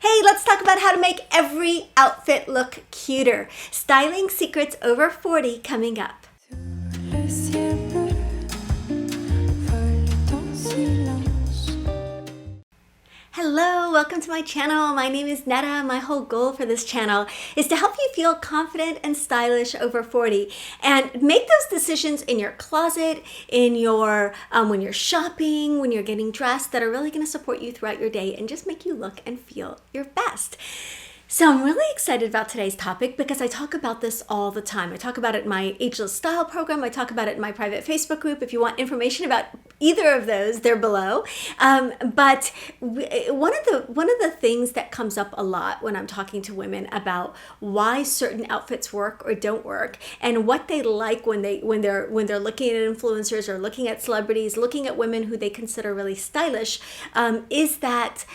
Hey, let's talk about how to make every outfit look cuter. Styling secrets over 40 coming up. Hello, welcome to my channel. My name is Netta. My whole goal for this channel is to help you feel confident and stylish over 40 and make those decisions in your closet, in your when you're shopping, when you're getting dressed, that are really going to support you throughout your day and just make you look and feel your best. So I'm really excited about today's topic because I talk about this all the time. I talk about it in my Ageless Style program. I talk about it in my private Facebook group. If you want information about either of those, they're below. But one of the things that comes up a lot when I'm talking to women about why certain outfits work or don't work, and what they like when they're looking at influencers or looking at celebrities, looking at women who they consider really stylish, is that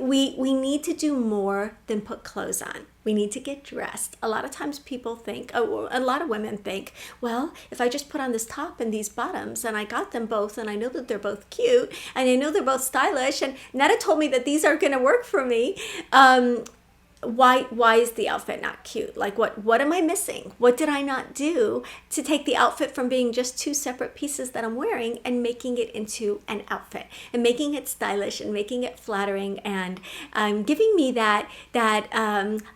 we need to do more than put clothes on. We need to get dressed. A lot of times people think, a lot of women think, well, if I just put on this top and these bottoms and I got them both and I know that they're both cute and I know they're both stylish and Netta told me that these are going to work for me, why is the outfit not cute? Like what am I missing? What did I not do to take the outfit from being just two separate pieces that I'm wearing and making it into an outfit and making it stylish and making it flattering and giving me that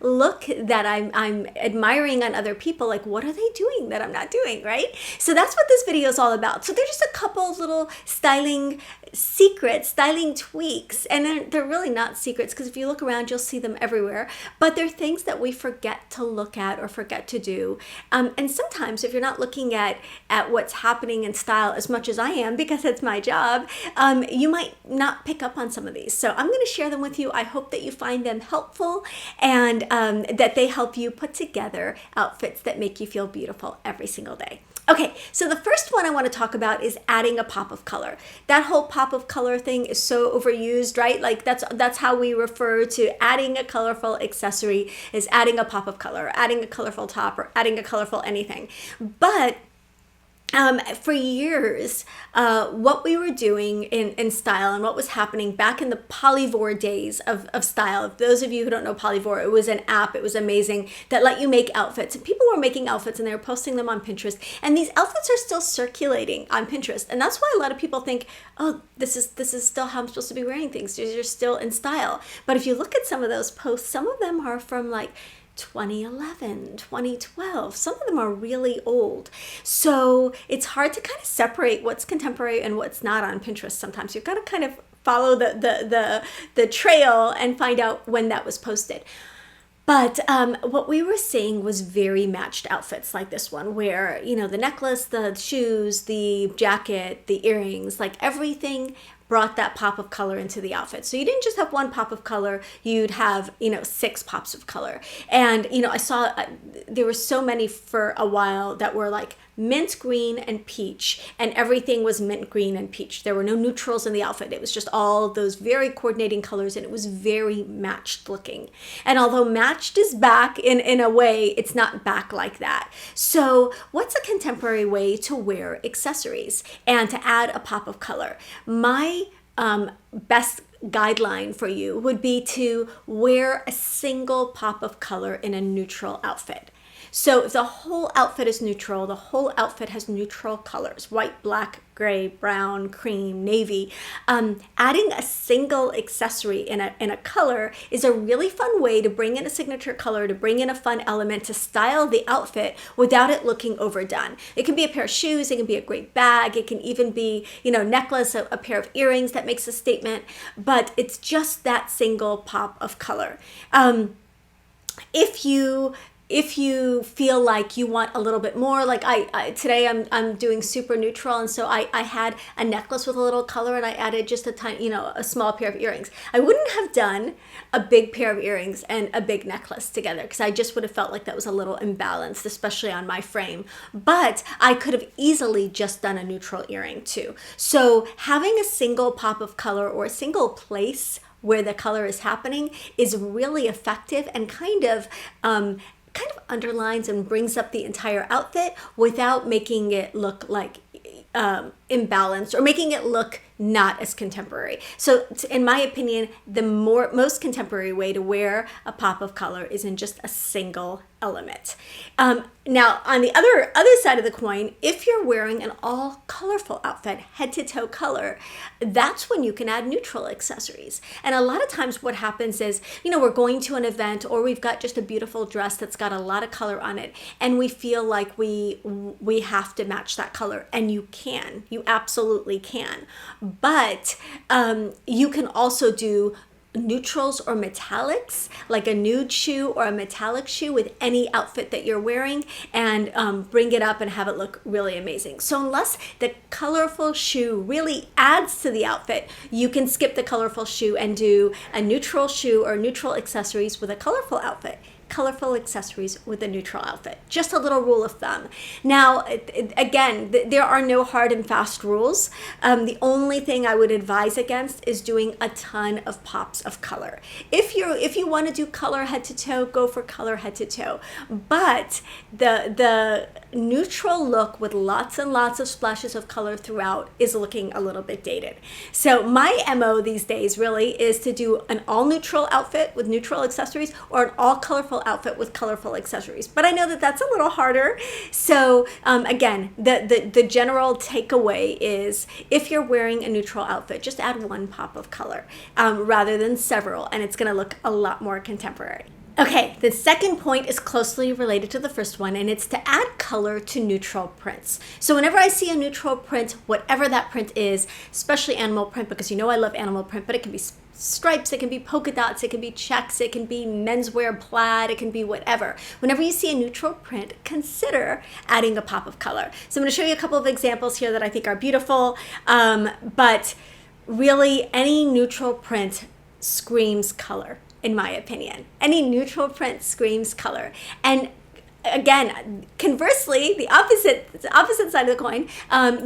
look that I'm admiring on other people? Like, what are they doing that I'm not doing, right? So that's what this video is all about. So there's just a couple little styling secrets, styling tweaks, and they're really not secrets because if you look around, you'll see them everywhere. But they're things that we forget to look at or forget to do. And sometimes if you're not looking at what's happening in style as much as I am, because it's my job, you might not pick up on some of these. So I'm going to share them with you. I hope that you find them helpful and that they help you put together outfits that make you feel beautiful every single day. Okay, so the first one I want to talk about is adding a pop of color. That whole pop of color thing is so overused, right? Like that's how we refer to adding a colorful accessory, is adding a pop of color, or adding a colorful top, or adding a colorful anything. But for years, what we were doing in style and what was happening back in the Polyvore days of style. Those of you who don't know Polyvore, it was an app, it was amazing, that let you make outfits. And people were making outfits and they were posting them on Pinterest. And these outfits are still circulating on Pinterest. And that's why a lot of people think, oh, this is still how I'm supposed to be wearing things. You're still in style. But if you look at some of those posts, some of them are from like 2011, 2012. Some of them are really old. So it's hard to kind of separate what's contemporary and what's not on Pinterest sometimes. You've got to kind of follow the trail and find out when that was posted. But what we were seeing was very matched outfits like this one where, you know, the necklace, the shoes, the jacket, the earrings, like everything brought that pop of color into the outfit. So you didn't just have one pop of color, you'd have, 6 pops of color. And, I saw there were so many for a while that were like mint green and peach, and everything was mint green and peach. There were no neutrals in the outfit. It was just all those very coordinating colors, and it was very matched looking. And although matched is back in a way, it's not back like that. So what's a contemporary way to wear accessories and to add a pop of color? My best guideline for you would be to wear a single pop of color in a neutral outfit. So if the whole outfit is neutral, the whole outfit has neutral colors, white, black, gray, brown, cream, navy, adding a single accessory in a color is a really fun way to bring in a signature color, to bring in a fun element, to style the outfit without it looking overdone. It can be a pair of shoes, it can be a great bag, it can even be, necklace, a pair of earrings that makes a statement, but it's just that single pop of color. If you feel like you want a little bit more, like today I'm doing super neutral, and so I had a necklace with a little color and I added just a tiny, a small pair of earrings. I wouldn't have done a big pair of earrings and a big necklace together because I just would have felt like that was a little imbalanced, especially on my frame. But I could have easily just done a neutral earring too. So having a single pop of color or a single place where the color is happening is really effective and kind of underlines and brings up the entire outfit without making it look like imbalanced or making it look not as contemporary. So in my opinion, the most contemporary way to wear a pop of color is in just a single element. Now on the other side of the coin, if you're wearing an all colorful outfit, head to toe color, that's when you can add neutral accessories. And a lot of times what happens is, we're going to an event or we've got just a beautiful dress that's got a lot of color on it, and we feel like we have to match that color, and you absolutely can. But you can also do neutrals or metallics, like a nude shoe or a metallic shoe with any outfit that you're wearing, and bring it up and have it look really amazing. So unless the colorful shoe really adds to the outfit, you can skip the colorful shoe and do a neutral shoe or neutral accessories with a colorful outfit. Colorful accessories with a neutral outfit. Just a little rule of thumb. Now, again, there are no hard and fast rules. The only thing I would advise against is doing a ton of pops of color. If you want to do color head to toe, go for color head to toe. But the neutral look with lots and lots of splashes of color throughout is looking a little bit dated. So my MO these days really is to do an all neutral outfit with neutral accessories, or an all colorful outfit with colorful accessories. But I know that that's a little harder. So again, the general takeaway is, if you're wearing a neutral outfit, just add one pop of color rather than several, and it's going to look a lot more contemporary. Okay, the second point is closely related to the first one, and it's to add color to neutral prints. So whenever I see a neutral print, whatever that print is, especially animal print, because I love animal print, but it can be stripes, it can be polka dots, it can be checks, it can be menswear plaid, it can be whatever. Whenever you see a neutral print, consider adding a pop of color. So I'm going to show you a couple of examples here that I think are beautiful, but really any neutral print screams color. In my opinion, any neutral print screams color. And again, conversely, the opposite side of the coin,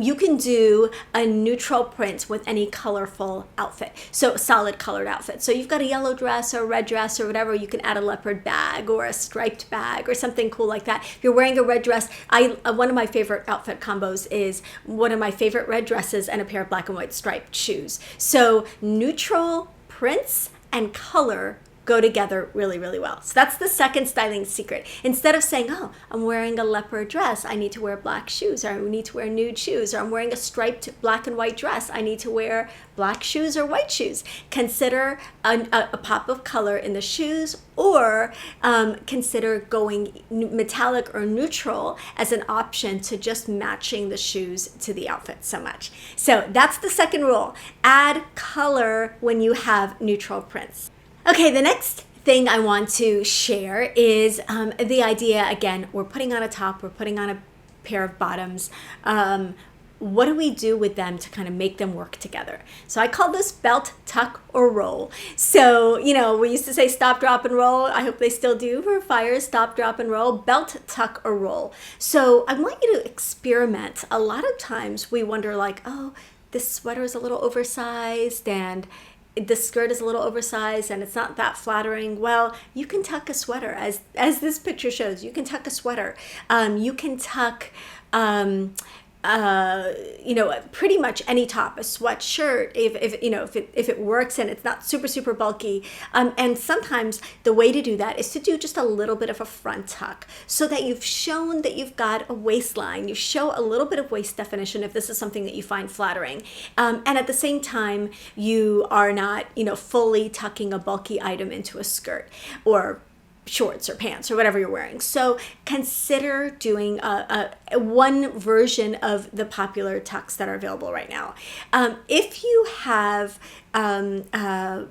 you can do a neutral print with any colorful outfit. So solid colored outfit. So you've got a yellow dress or a red dress or whatever, you can add a leopard bag or a striped bag or something cool like that. If you're wearing a red dress, one of my favorite outfit combos is one of my favorite red dresses and a pair of black and white striped shoes. So neutral prints and color go together really, really well. So that's the second styling secret. Instead of saying, oh, I'm wearing a leopard dress, I need to wear black shoes, or I need to wear nude shoes, or I'm wearing a striped black and white dress, I need to wear black shoes or white shoes. Consider a pop of color in the shoes, or consider going metallic or neutral as an option to just matching the shoes to the outfit so much. So that's the second rule. Add color when you have neutral prints. Okay, the next thing I want to share is the idea, again, we're putting on a top, we're putting on a pair of bottoms. What do we do with them to kind of make them work together? So I call this belt, tuck, or roll. So, we used to say stop, drop, and roll. I hope they still do for fires, stop, drop, and roll, belt, tuck, or roll. So I want you to experiment. A lot of times we wonder like, oh, this sweater is a little oversized and the skirt is a little oversized and it's not that flattering. Well, you can tuck a sweater, as this picture shows. You can tuck a sweater. You can tuck pretty much any top, a sweatshirt, if it works and it's not super, super bulky. And sometimes the way to do that is to do just a little bit of a front tuck so that you've shown that you've got a waistline. You show a little bit of waist definition if this is something that you find flattering. And at the same time, you are not, fully tucking a bulky item into a skirt or shorts or pants or whatever you're wearing. So consider doing a one version of the popular tucks that are available right now. If you have a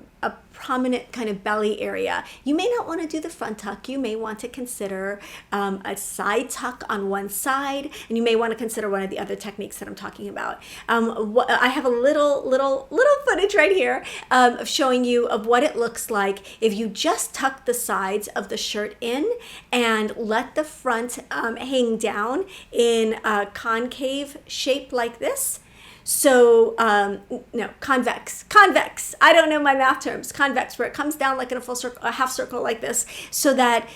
prominent kind of belly area, you may not want to do the front tuck. You may want to consider a side tuck on one side, and you may want to consider one of the other techniques that I'm talking about. I have a little footage right here of showing you of what it looks like if you just tuck the sides of the shirt in and let the front hang down in a concave shape like this. So, no, convex. I don't know my math terms. Convex, where it comes down like in a full circle, a half circle like this, so that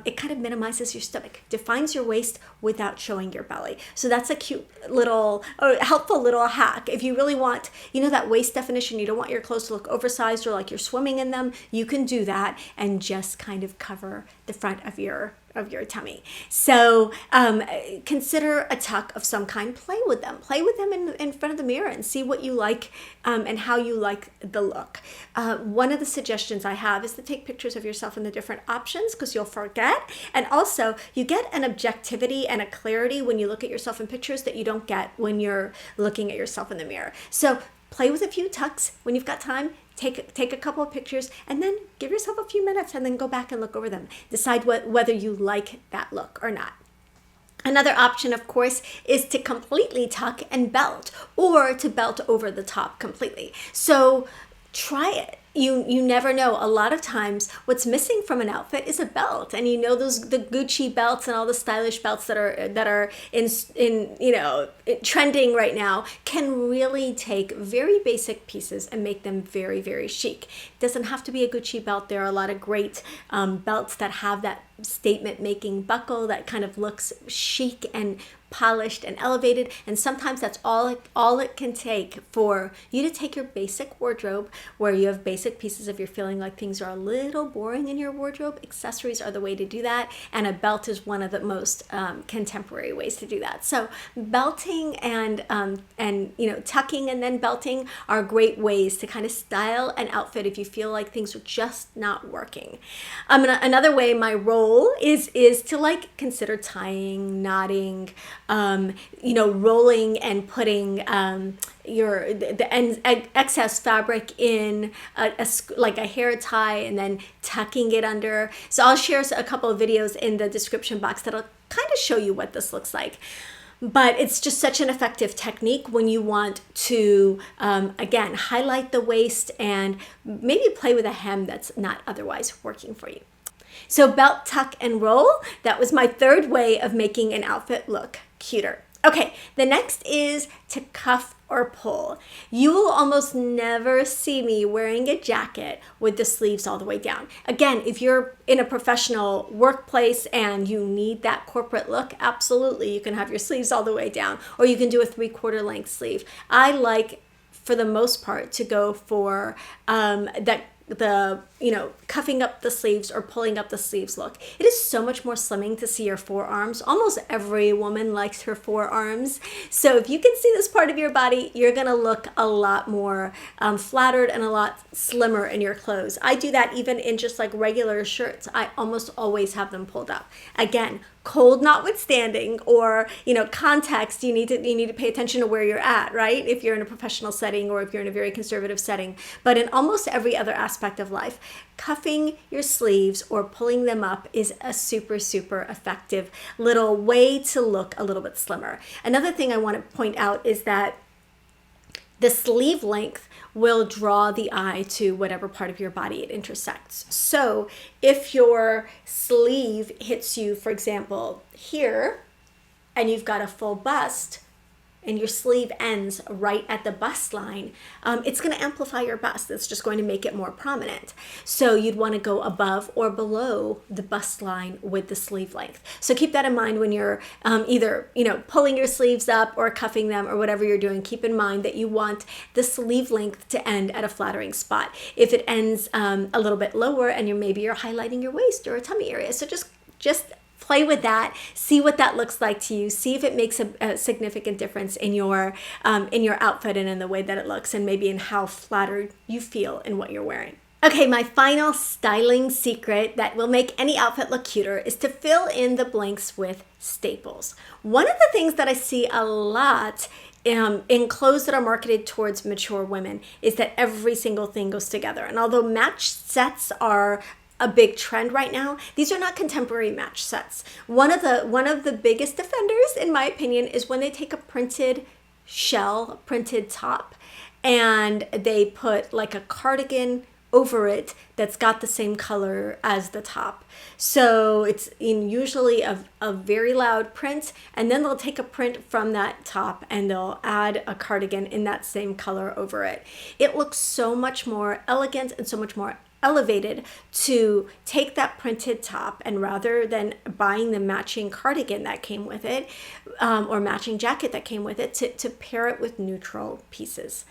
it kind of minimizes your stomach, defines your waist without showing your belly. So that's a cute little, or helpful little hack. If you really want, that waist definition, you don't want your clothes to look oversized or like you're swimming in them, you can do that and just kind of cover the front of your tummy. So consider a tuck of some kind. Play with them in front of the mirror and see what you like and how you like the look. One of the suggestions I have is to take pictures of yourself in the different options, because you'll forget. And also you get an objectivity and a clarity when you look at yourself in pictures that you don't get when you're looking at yourself in the mirror. So play with a few tucks when you've got time. Take a couple of pictures and then give yourself a few minutes and then go back and look over them. Decide whether you like that look or not. Another option, of course, is to completely tuck and belt, or to belt over the top completely. So try it. You never know. A lot of times what's missing from an outfit is a belt, and the Gucci belts and all the stylish belts that are in trending right now can really take very basic pieces and make them very, very chic. It doesn't have to be a Gucci belt. There are a lot of great belts that have that statement making buckle that kind of looks chic and polished and elevated, and sometimes that's all it can take for you to take your basic wardrobe, where you have basic pieces. If you're feeling like things are a little boring in your wardrobe, accessories are the way to do that, and a belt is one of the most contemporary ways to do that. So belting and tucking and then belting are great ways to kind of style an outfit if you feel like things are just not working. Another way, my role is to consider tying, knotting, rolling and putting the excess fabric in a hair tie and then tucking it under. So I'll share a couple of videos in the description box that'll kind of show you what this looks like. But it's just such an effective technique when you want to, again, highlight the waist and maybe play with a hem that's not otherwise working for you. So belt, tuck, and roll. That was my third way of making an outfit look cuter. Okay, the next is to cuff or pull. You will almost never see me wearing a jacket with the sleeves all the way down. Again, if you're in a professional workplace and you need that corporate look, absolutely, you can have your sleeves all the way down, or you can do a 3/4 length sleeve. I like, for the most part, to go for the cuffing up the sleeves or pulling up the sleeves look. It is so much more slimming to see your forearms. Almost every woman likes her forearms. So if you can see this part of your body, you're gonna look a lot more flattered and a lot slimmer in your clothes. I do that even in just like regular shirts. I almost always have them pulled up. Again, cold notwithstanding, or context, you need to pay attention to where you're at, right? If you're in a professional setting or if you're in a very conservative setting. But in almost every other aspect of life, cuffing your sleeves or pulling them up is a super, super effective little way to look a little bit slimmer. Another thing I want to point out is that the sleeve length will draw the eye to whatever part of your body it intersects. So if your sleeve hits you, for example, here, and you've got a full bust, and your sleeve ends right at the bust line, it's going to amplify your bust. It's just going to make it more prominent. So you'd want to go above or below the bust line with the sleeve length. So keep that in mind when you're either pulling your sleeves up or cuffing them or whatever you're doing. Keep in mind that you want the sleeve length to end at a flattering spot. If it ends a little bit lower, and maybe you're highlighting your waist or a tummy area, so just play with that, see what that looks like to you, see if it makes a significant difference in your outfit and in the way that it looks, and maybe in how flattered you feel in what you're wearing. Okay, my final styling secret that will make any outfit look cuter is to fill in the blanks with staples. One of the things that I see a lot in clothes that are marketed towards mature women is that every single thing goes together. And although match sets are a big trend right now, these are not contemporary match sets. One of the biggest offenders, in my opinion, is when they take a printed shell, printed top, and they put like a cardigan over it that's got the same color as the top. So it's usually a very loud print, and then they'll take a print from that top and they'll add a cardigan in that same color over it. It looks so much more elegant and so much more elevated to take that printed top, and rather than buying the matching cardigan that came with it or matching jacket that came with it, to pair it with neutral pieces.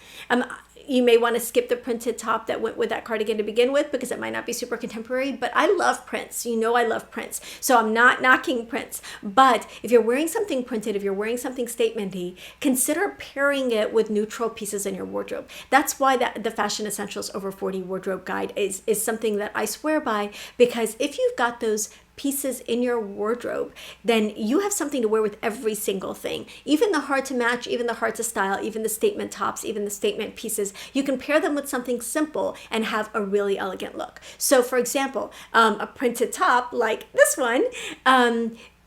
You may want to skip the printed top that went with that cardigan to begin with because it might not be super contemporary, but I love prints. You know I love prints. So I'm not knocking prints. But if you're wearing something printed, if you're wearing something statementy, consider pairing it with neutral pieces in your wardrobe. That's why the Fashion Essentials Over 40 Wardrobe Guide is something that I swear by, because if you've got those pieces in your wardrobe, then you have something to wear with every single thing. Even the hard to match, even the hard to style, even the statement tops, even the statement pieces, you can pair them with something simple and have a really elegant look. So for example, a printed top like this one,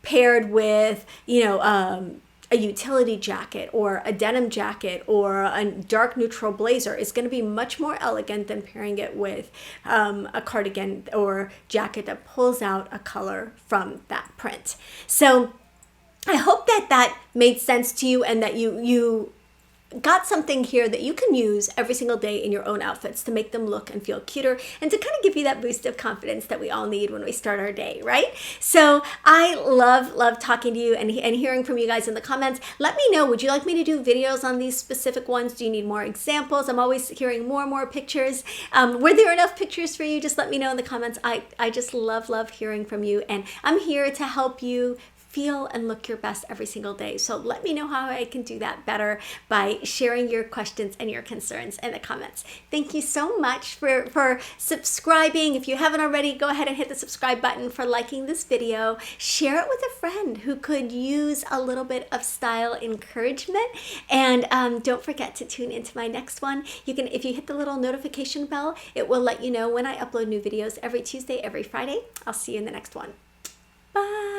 paired with, a utility jacket or a denim jacket or a dark neutral blazer is going to be much more elegant than pairing it with a cardigan or jacket that pulls out a color from that print. So I hope that made sense to you, and that you got something here that you can use every single day in your own outfits to make them look and feel cuter, and to kind of give you that boost of confidence that we all need when we start our day, right? So I love talking to you and hearing from you guys in the comments. Let me know, would you like me to do videos on these specific ones? Do you need more examples? I'm always hearing more and more pictures. Were there enough pictures for you? Just let me know in the comments. I just love hearing from you, and I'm here to help you feel and look your best every single day. So let me know how I can do that better by sharing your questions and your concerns in the comments. Thank you so much for subscribing. If you haven't already, go ahead and hit the subscribe button, for liking this video. Share it with a friend who could use a little bit of style encouragement. And don't forget to tune into my next one. You can, if you hit the little notification bell, it will let you know when I upload new videos every Tuesday, every Friday. I'll see you in the next one. Bye.